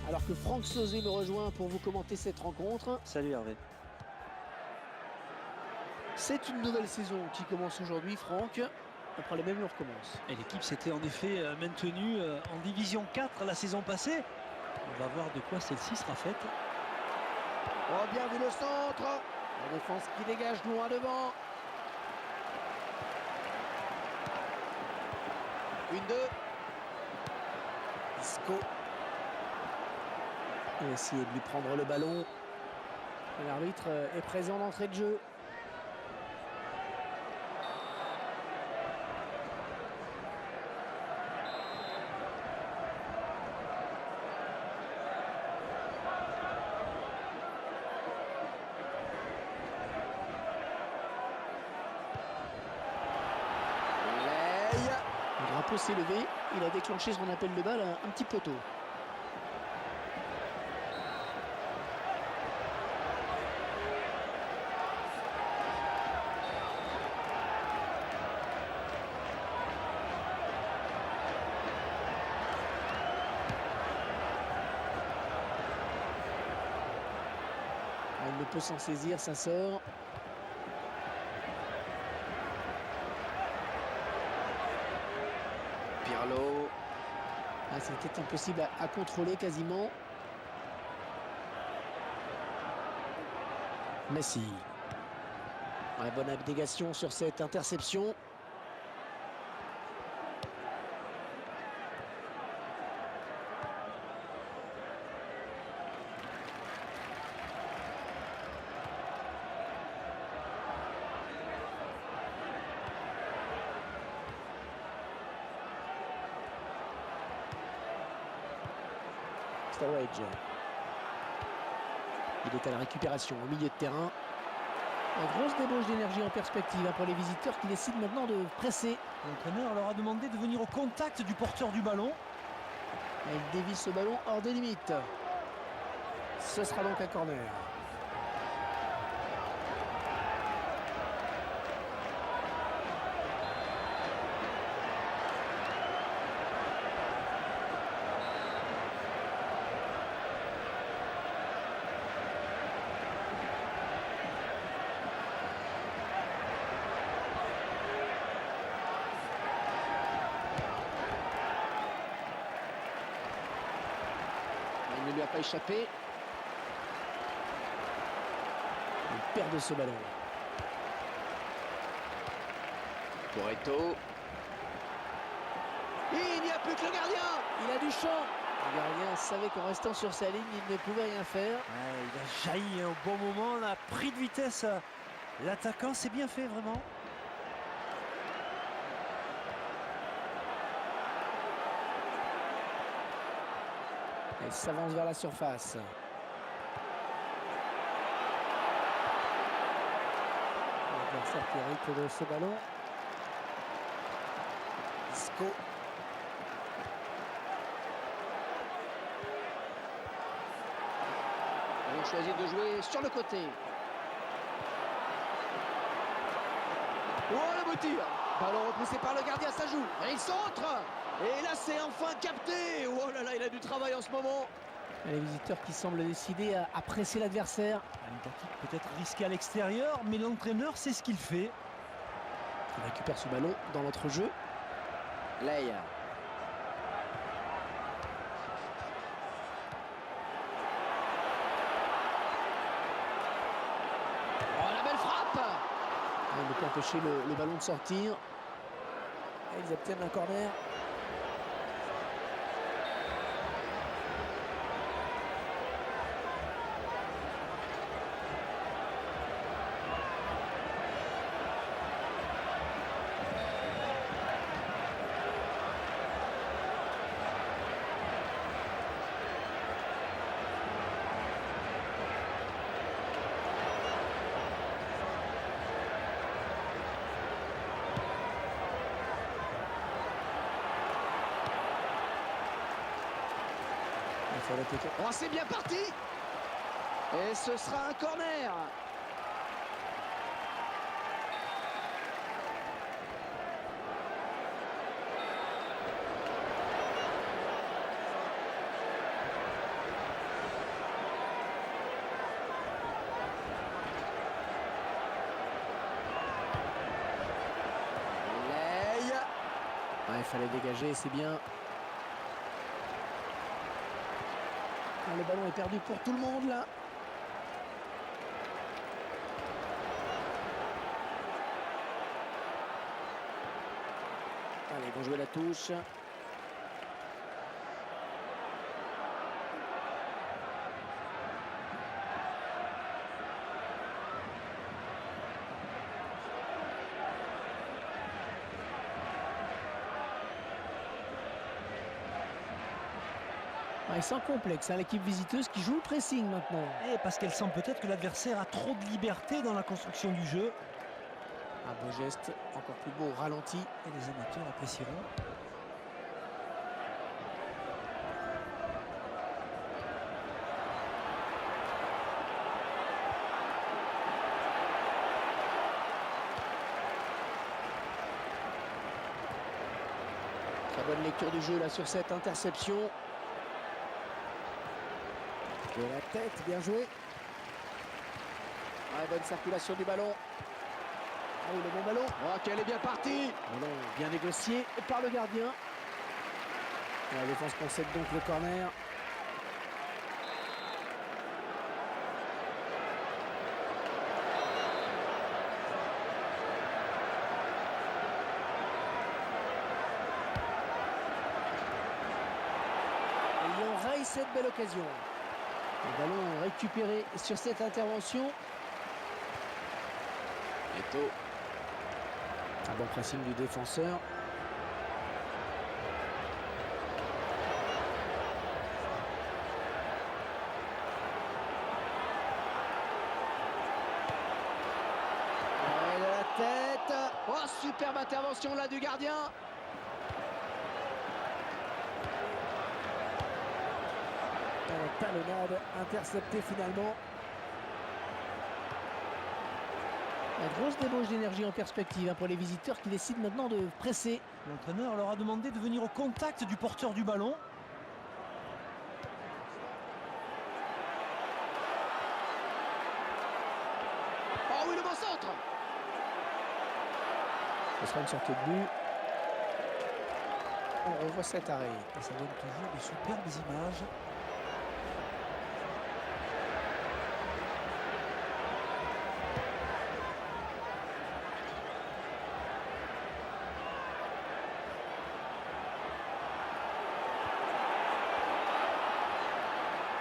alors que Franck Sauzet me rejoint pour vous commenter cette rencontre. Salut Hervé. C'est une nouvelle saison qui commence aujourd'hui, Franck. On prend les mêmes et on recommence. Et l'équipe s'était en effet maintenue en Division 4 la saison passée. On va voir de quoi celle-ci sera faite. Oh, bien vu le centre. La défense qui dégage loin devant. 1-2. Isco. Il va essayer de lui prendre le ballon. L'arbitre est présent d'entrée de jeu. Le drapeau s'est levé, il a déclenché son appel de balle un petit peu tôt. Il ne peut s'en saisir, ça sort. Pirlo. Ah, c'était impossible à contrôler quasiment. Messi. Ouais, bonne abnégation sur cette interception. Sturridge. Il est à la récupération au milieu de terrain. Une grosse débauche d'énergie en perspective pour les visiteurs qui décident maintenant de presser. L'entraîneur leur a demandé de venir au contact du porteur du ballon. Et il dévisse ce ballon hors des limites. Ce sera donc un corner. Il ne lui a pas échappé. Il perd de ce ballon. Porretto. Il n'y a plus que le gardien. Il a du champ. Le gardien savait qu'en restant sur sa ligne, il ne pouvait rien faire. Ouais, il a jailli au bon moment, on a pris de vitesse. L'attaquant, c'est bien fait vraiment. Il s'avance vers la surface. L'adversaire qui hérite de ce ballon. Isco. On choisit de jouer sur le côté. Oh, le beau tir. Ballon repoussé par le gardien, ça joue. Et il centre. Et là, c'est enfin capté. Oh là là, il a du travail en ce moment. Et les visiteurs qui semblent décidés à presser l'adversaire. Une tactique peut-être risquée à l'extérieur, mais l'entraîneur sait ce qu'il fait. Il récupère ce ballon dans notre jeu. Leia. Oh, la belle frappe. Il ne peut empêcher le ballon de sortir. Et ils obtiennent un corner. Oh, c'est bien parti. Et ce sera un corner. fallait dégager, c'est bien. Ah, le ballon est perdu pour tout le monde là. Allez, ils vont jouer la touche. Ils sont complexes, hein, l'équipe visiteuse qui joue le pressing maintenant. Et parce qu'elle sent peut-être que l'adversaire a trop de liberté dans la construction du jeu. Un beau geste, encore plus beau, ralenti. Et les amateurs apprécieront. Très bonne lecture du jeu là sur cette interception. De la tête, bien joué. Ouais, bonne circulation du ballon. Ah oui, le bon ballon. Oh, qu'elle est bien partie. Ballon bien négocié par le gardien. La défense concède donc le corner. Et on raye cette belle occasion. Le ballon récupéré sur cette intervention. Eto. Un bon pressing du défenseur. Et de la tête. Oh, superbe intervention là du gardien. Talonnade interceptée finalement. La grosse débauche d'énergie en perspective pour les visiteurs qui décident maintenant de presser. L'entraîneur leur a demandé de venir au contact du porteur du ballon. Oh oui, le bon centre. Ce sera une sortie de but. On revoit cet arrêt. Et ça donne toujours de superbes images.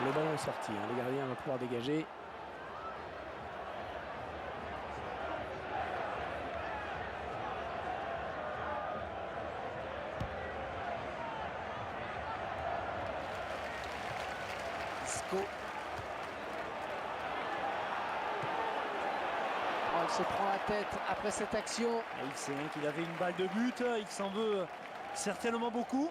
Le ballon est sorti, hein. Le gardien va pouvoir dégager. Sco. Oh, il se prend la tête après cette action. Et il sait qu'il avait une balle de but, il s'en veut certainement beaucoup.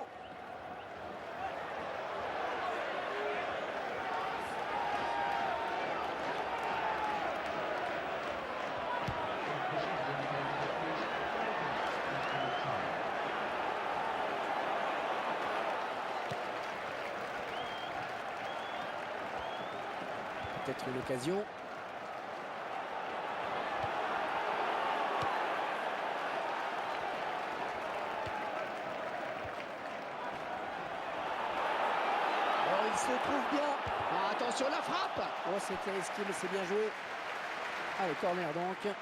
Peut-être une occasion. Oh, il se trouve bien. Ah, attention, la frappe. Oh, c'était risqué, mais c'est bien joué. Allez, corner donc.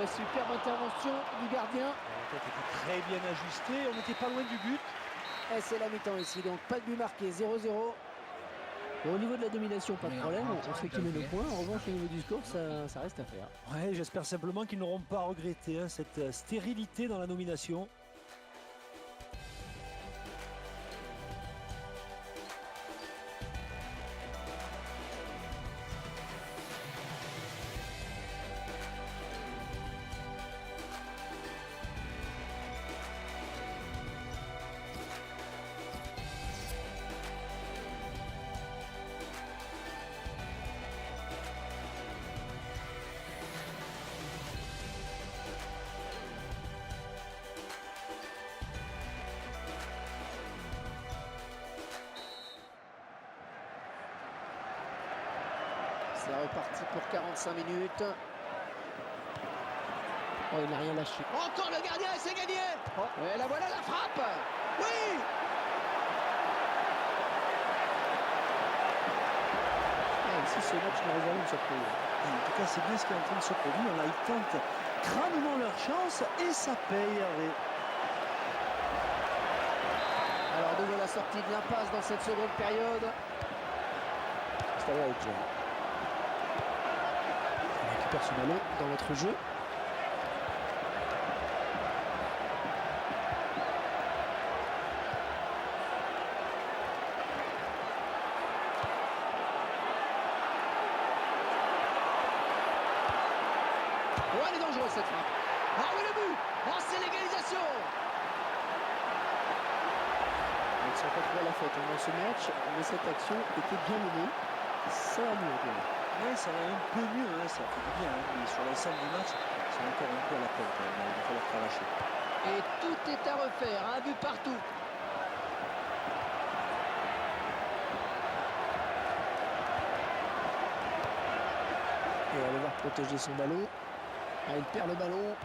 Oh, superbe intervention du gardien. La tête était très bien ajustée, on n'était pas loin du but. Et c'est la mi-temps ici, donc pas de but marqué, 0-0. Bon, au niveau de la domination, pas de problème, on sait qui met le point. En revanche, au niveau du score, ça reste à faire. Ouais, j'espère simplement qu'ils n'auront pas regretté cette stérilité dans la nomination. C'est reparti pour 45 minutes. Oh, il n'a rien lâché. Encore le gardien et c'est gagné. Oh. Et là voilà la frappe. Oui. Si ce match ne réserve une surprise. En tout cas, c'est bien ce qui est en train de se produire. Là, ils tentent crânement leur chance et ça paye, Hervé. Alors, de la sortie de l'impasse dans cette seconde période. Ça va être dur. On récupère ce ballon dans notre jeu. Oh, elle est dangereuse cette frappe. Ah oui, le but. Oh, c'est l'égalisation. Ils ne sont pas trop à la fête dans ce match, mais cette action était bien menée. Ça va mieux. Oui, ça va un peu mieux, hein, ça fait du bien. Hein. Mais sur l'ensemble du match, ils sont encore un peu à la tête. Hein. Il va falloir cravacher. Et tout est à refaire, un but partout. Et on va devoir protéger son ballon. Ah, il perd le ballon.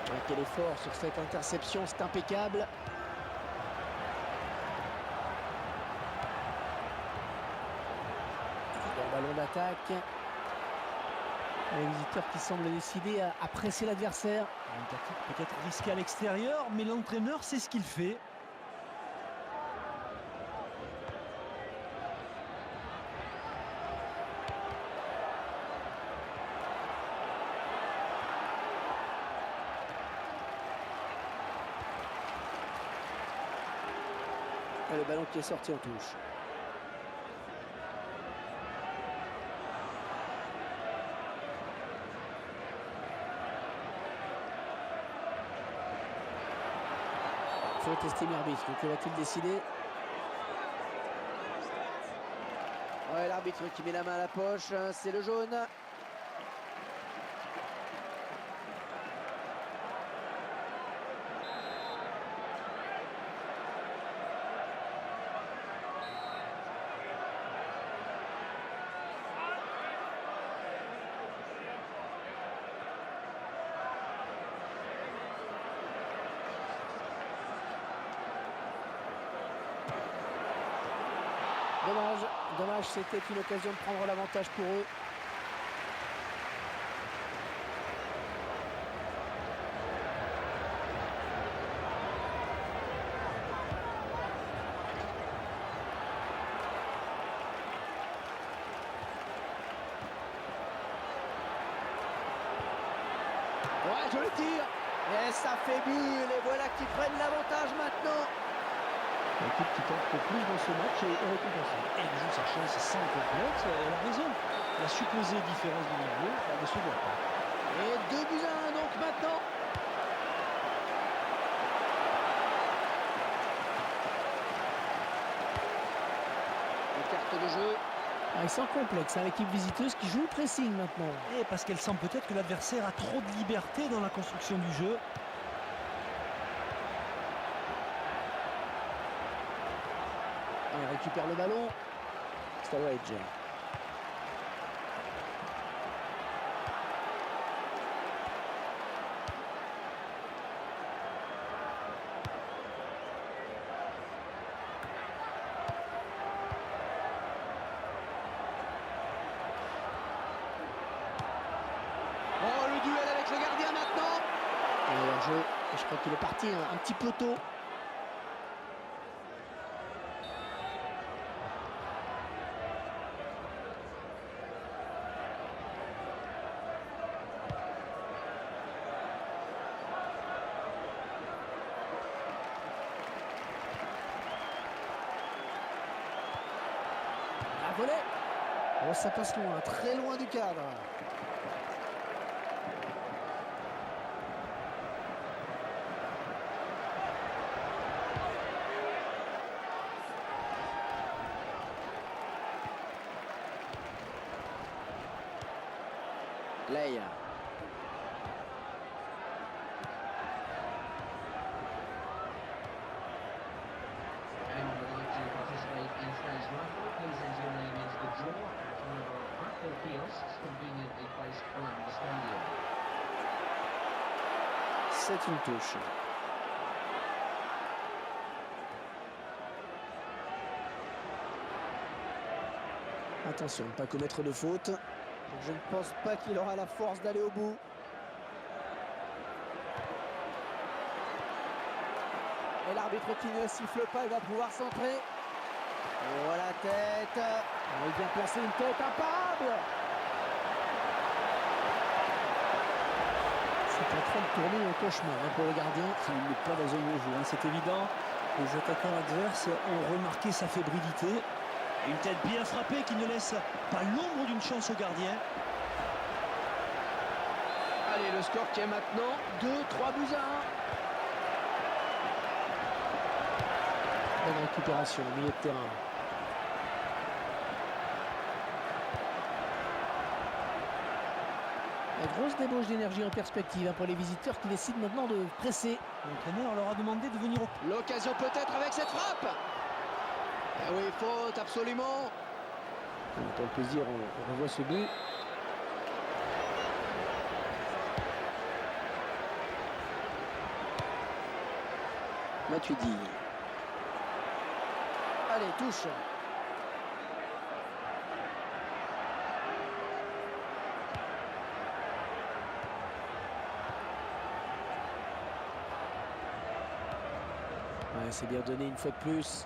Ah, quel effort sur cette interception, c'est impeccable. Le ballon d'attaque. Les visiteurs qui semblent décidés à presser l'adversaire. Une tactique peut-être risquée à l'extérieur, mais l'entraîneur sait ce qu'il fait. Et le ballon qui est sorti en touche. Il faut tester l'arbitre. Que va-t-il décider? Ouais, l'arbitre qui met la main à la poche, c'est le jaune. Dommage, c'était une occasion de prendre l'avantage pour eux. Ouais, je le tire. Et ça fait but. Les voilà qui prennent l'avantage maintenant. L'équipe qui tente le plus dans ce match est récompensée. Elle joue sa chance sans complexe, elle a raison. La supposée différence de niveau, elle ne se voit pas. Et 2-1 donc maintenant. Une carte de jeu. Ah, ils sont complexes, hein, l'équipe visiteuse qui joue le pressing maintenant. Et parce qu'elle sent peut-être que l'adversaire a trop de liberté dans la construction du jeu. Il récupère le ballon. Ça va être dur. Oh, le duel avec le gardien maintenant. Et leur jeu, je crois qu'il est parti un petit peu tôt. Volet. Oh, ça passe loin, très loin du cadre. Leia. C'est une touche. Attention, ne pas commettre de faute. Je ne pense pas qu'il aura la force d'aller au bout. Et l'arbitre qui ne siffle pas, il va pouvoir centrer. Oh la tête. Il vient placer une tête imparable. C'est en train de tourner un cauchemar pour le gardien. Il n'est pas dans un bon jeu, c'est évident. Les attaquants adverses ont remarqué sa fébrilité. Une tête bien frappée qui ne laisse pas l'ombre d'une chance au gardien. Allez, le score qui est maintenant 2-3 buts à 1. Bonne récupération au milieu de terrain. La grosse débauche d'énergie en perspective pour les visiteurs qui décident maintenant de presser. L'entraîneur leur a demandé de venir au... L'occasion peut-être avec cette frappe. Ah oui, faute absolument. Tant le plaisir, on revoit ce but. Matuidi. Allez, touche. Ouais, c'est bien donné une fois de plus.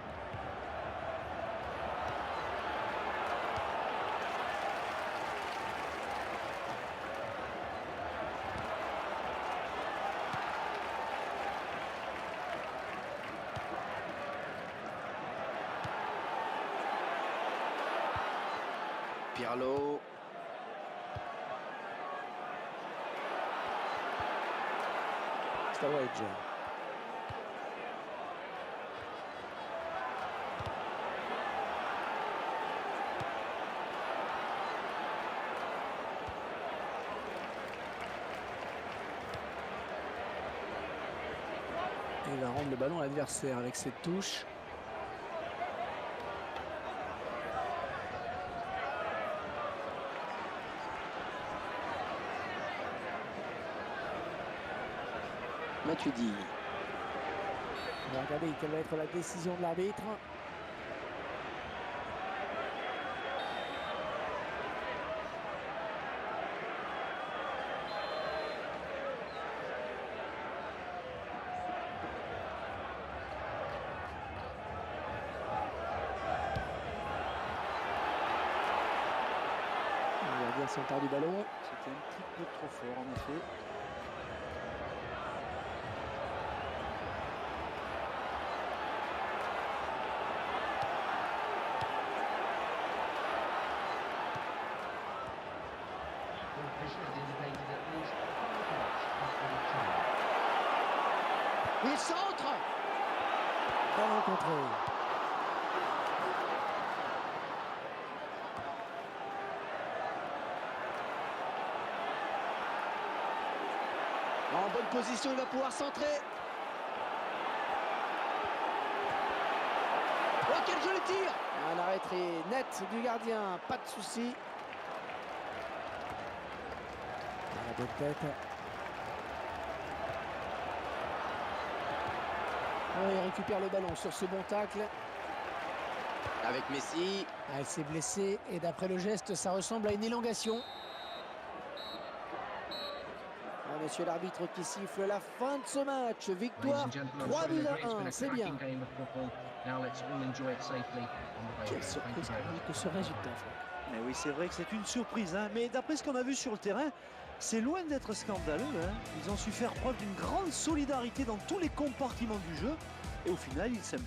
Pirlo. Sturridge. Il va rendre le ballon à l'adversaire avec cette touche. Matuidi. On va regarder quelle va être la décision de l'arbitre. Le gardien s'empare du ballon. C'était un petit peu trop fort en effet. Il centre. Ballon contré. En bonne position, il va pouvoir centrer. Oh, quel joli tir! Un arrêt très net du gardien, pas de souci. La bonne tête. Oh, il récupère le ballon sur ce bon tacle. Avec Messi. Ah, il s'est blessé et d'après le geste, ça ressemble à une élongation. Ah, monsieur l'arbitre qui siffle la fin de ce match. Victoire 3 buts à 1, c'est bien. Quelle surprise que ce résultat. Mais oui, c'est vrai que c'est une surprise, hein. Mais d'après ce qu'on a vu sur le terrain, c'est loin d'être scandaleux, hein. Ils ont su faire preuve d'une grande solidarité dans tous les compartiments du jeu. Et au final, ils s'imposent.